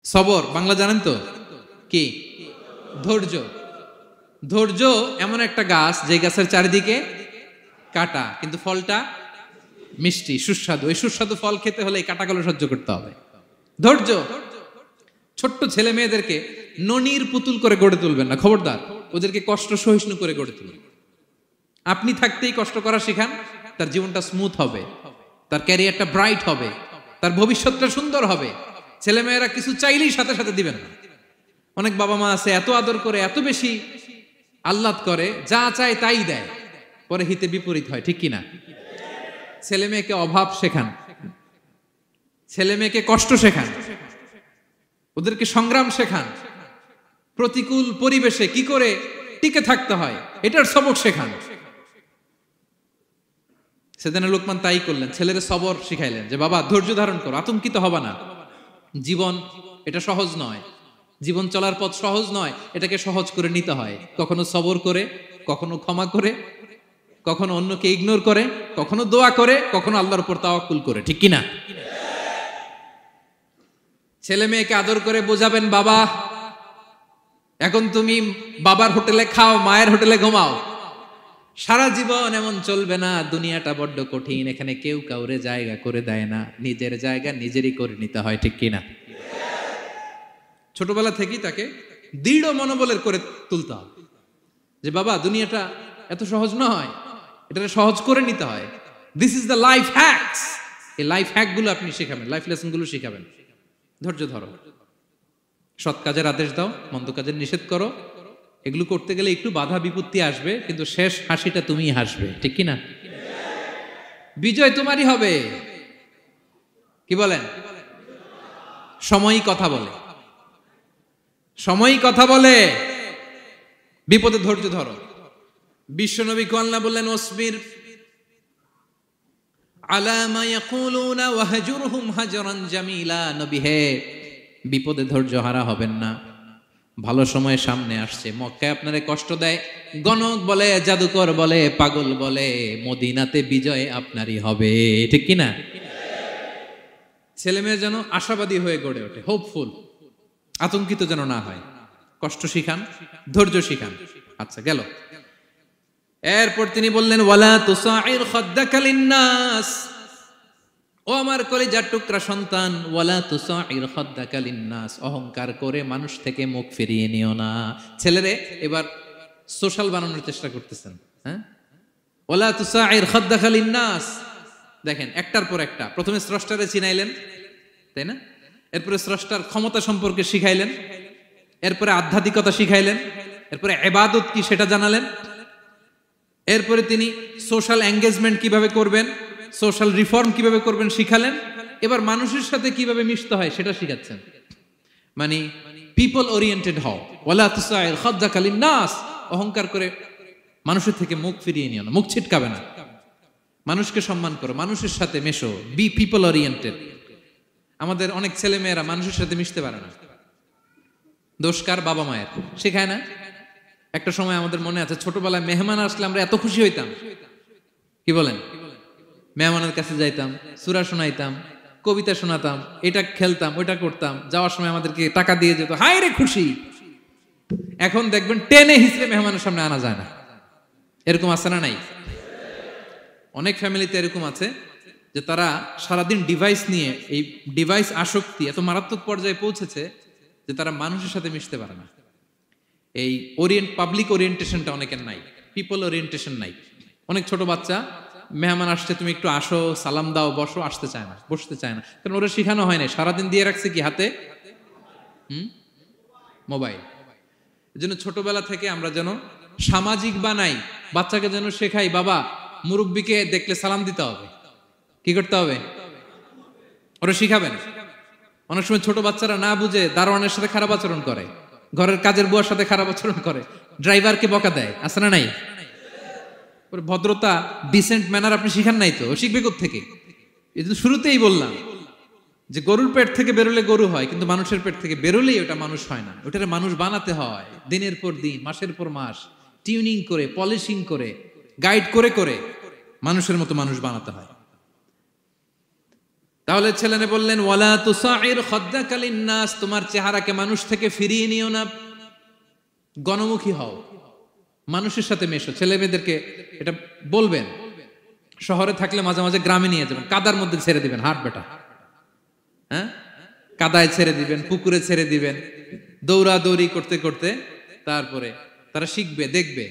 সবর বাংলা জানেন তো কি? ধৈর্য। ধৈর্য এমন একটা গাছ যে গাছের চারিদিকে কাটা, কিন্তু ফলটা মিষ্টি সুস্বাদু। এই সুস্বাদু ফল খেতে হলে এই কাটাগুলো সহ্য করতে হবে। ধৈর্য। ছোট্ট ছেলে মেয়েদেরকে ননির পুতুল করে গড়ে তুলবেন না, খবরদার। ওদেরকে কষ্ট সহিষ্ণু করে গড়ে তুলবেন। আপনি থাকতেই কষ্ট করা শিখান, তার জীবনটা স্মুথ হবে, তার ক্যারিয়ারটা ব্রাইট হবে, তার ভবিষ্যৎটা সুন্দর হবে। ছেলেমেয়েরা কিছু চাইলেই সাথে সাথে দিবেন না। অনেক বাবা মা আছে এত আদর করে, এত বেশি আহ্লাদ করে, যা চায় তাই দেয়, পরে হিতে বিপরীত হয়, ঠিক কিনা? ছেলে মেয়েকে অভাব শেখান, ছেলে মেয়েকে কষ্ট শেখান, ওদেরকে সংগ্রাম শেখান, প্রতিকূল পরিবেশে কি করে টিকে থাকতে হয় এটার সবক শেখান। সেদিন লোকমান তাই করলেন, ছেলেদের সবর শিখাইলেন যে বাবা ধৈর্য ধারণ করো, আতঙ্কিত হবা না। জীবন এটা সহজ নয়, জীবন চলার পথ সহজ নয়, এটাকে সহজ করে নিতে হয়। কখনো সবর করে, কখনো ক্ষমা করে, কখনো অন্যকে ইগনোর করে, কখনো দোয়া করে, কখনো আল্লাহর উপর তাওয়াক্কুল করে, ঠিক কিনা? ছেলে মেয়েকে আদর করে বোঝাবেন, বাবা এখন তুমি বাবার হোটেলে খাও, মায়ের হোটেলে ঘুমাও। সারা জীবন এমন চলবে না, দুনিয়াটা বড্ড কঠিন, এখানে কেউ কাউরে জায়গা করে দেয় না, নিজের জায়গা নিজেরই করে নিতে হয়, ঠিক কিনা? ছোটবেলা থেকেই তাকে দৃঢ় মনোবলের করে তুলতে হবে যে বাবা দুনিয়াটা এত সহজ নয়, এটা সহজ করে নিতে হয়। This is the life hacks. এই লাইফ হ্যাক গুলো আপনি শিখাবেন, লাইফ লেসন গুলো শিখাবেন। ধৈর্য ধরো, সৎ কাজের আদেশ দাও, মন্দ কাজের নিষেধ করো। এগুলো করতে গেলে একটু বাধা বিপত্তি আসবে, কিন্তু শেষ হাসিটা তুমিই হাসবে, ঠিক কিনা? বিজয় তোমারই হবে। কি বলেন? সময়ই কথা বলে, সময়ই কথা বলে। বিপদে ধৈর্য ধরো। বিশ্বনবী আল্লাহ বললেন, ওয়াসবির আলা মা ইয়াকুলুনা ওয়াহজুরহুম হাজরান জামিলা। নবী হে, বিপদে ধৈর্য হারা হবেন না। ভালো সময় সামনে আসছে, মক্কায় আপনারে কষ্ট দেয়, গণক বলে, জাদুকর বলে, পাগল বলে, মদিনাতে বিজয় আপনারই হবে, ঠিক কিনা? ছেলে মেয়ে যেন আশাবাদী হয়ে গড়ে ওঠে, হোপফুল, আতঙ্কিত যেন না হয়। কষ্ট শিখান, ধৈর্য শিখান। আচ্ছা গেল। এরপর তিনি বললেন, ওয়ালা তুসাইর খাদ্দাকা লিন্নাস। ও আমার কলিজার টুকরা সন্তান, ওয়ালা তুসাইর খাদ্দাকা লিন্নাস, অহংকার করে মানুষ থেকে মুখ ফিরিয়ে নিও না। ছেলেরে এবার সোশ্যাল বানানোর চেষ্টা করতেছেন, হ্যাঁ? ওয়ালা তুসাইর খাদ্দাকা লিন্নাস। দেখেন একটার পর একটা, প্রথমে স্রষ্টারে চিনাইলেন, তাই না? এরপরে স্রষ্টার ক্ষমতা সম্পর্কে শিখাইলেন, এরপরে আধ্যাত্মিকতা শিখাইলেন, এরপরে ইবাদত কি সেটা জানালেন, এরপরে তিনি সোশ্যাল এঙ্গেজমেন্ট কিভাবে করবেন, সোশ্যাল রিফর্ম কিভাবে করবেন শিখালেন। এবার মানুষের সাথে কিভাবে মিশতে হয় সেটা শিখাচ্ছেন। মানে পিপল ওরিয়েন্টেড হও। ওয়ালা তুসাইর খাদ্দাকা লিন্নাস, অহংকার করে মানুষের থেকে মুখ ফিরিয়ে নিও না, মুখ ছিটকাবে না। মানুষকে সম্মান করো, মানুষের সাথে মেশো, বি পিপল ওরিয়েন্টেড। আমাদের অনেক ছেলে মেয়েরা মানুষের সাথে মিশতে পারে না। দোষ কার? বাবা মায়ের, শেখায় না। একটা সময় আমাদের মনে আছে, ছোটবেলায় মেহমান আসলে আমরা এত খুশি হইতাম, কি বলেন? মেহমানের কাছে যাইতাম, সূরা শোনাইতাম, কবিতা শোনাতাম, এটা খেলতাম, ওইটা করতাম, যাওয়ার সময় আমাদেরকে টাকা দিয়ে যেত, হায় রে খুশি। এখন দেখবেন টেনে হিসেবে মেহমানের সামনে আনা যায় না। এরকম আছে না নাই? অনেক ফ্যামিলিতে এরকম আছে যে তারা সারাদিন ডিভাইস নিয়ে, এই ডিভাইস আসক্তি এত মারাত্মক পর্যায়ে পৌঁছেছে যে তারা মানুষের সাথে মিশতে পারে না। এই পাবলিক ওরিয়েন্টেশনটা অনেকের নাই, পিপল ওরিয়েন্টেশন নাই। অনেক ছোট বাচ্চা, মেহমান আসছে, তুমি একটু আসো, সালাম দাও, বসো, আসতে চায় না, বসতে চায় না, কারণ ওরা শিখানো হয় না। সারাদিন দিয়ে রাখছে কি হাতে? মোবাইল। এই জন্য ছোটবেলা থেকে আমরা যেন সামাজিক বানাই, বাচ্চাকে যেন শেখাই, বাবা মুরব্বীকে দেখলে সালাম দিতে হবে, কি করতে হবে, ওরা শিখাবেন। অনেক সময় ছোট বাচ্চারা না বুঝে দারোয়ানের সাথে খারাপ আচরণ করে, ঘরের কাজের বুয়ার সাথে খারাপ আচরণ করে, ড্রাইভারকে বকা দেয়, আছে না নাই? ভদ্রতা, ডিসেন্ট ম্যানার আপনি শিখান নাই তো, শিখবে কোত্থেকে? এই তো শুরুতেই বললাম যে গরুর পেট থেকে বেরোলে গরু হয়, কিন্তু মানুষের পেট থেকে বেরোলেই ওটা মানুষ হয় না। ওটারে মানুষ বানাতে হয় দিনের পর দিন, মাসের পর মাস, টিউনিং করে, পলিশিং করে, গাইড করে করে মানুষের মতো মানুষ বানাতে হয়। তাহলে ছেলেনে বললেন ওয়ালা তুসাইর খাদ্দাকা লিন্নাস, তোমার চেহারাকে মানুষ থেকে ফিরিয়ে নিও না, গণমুখী হও, মানুষের সাথে মেশো। ছেলে মেয়েদেরকে এটা বলবেন। শহরে থাকলে মাঝে মাঝে গ্রামে নিয়ে যাবেন, কাদার মধ্যে ছেড়ে দিবেন, হাট বেটা, হ্যাঁ, কাদায় ছেড়ে দিবেন, পুকুরে ছেড়ে দিবেন, দৌড়াদৌড়ি করতে করতে তারপরে তারা শিখবে, দেখবে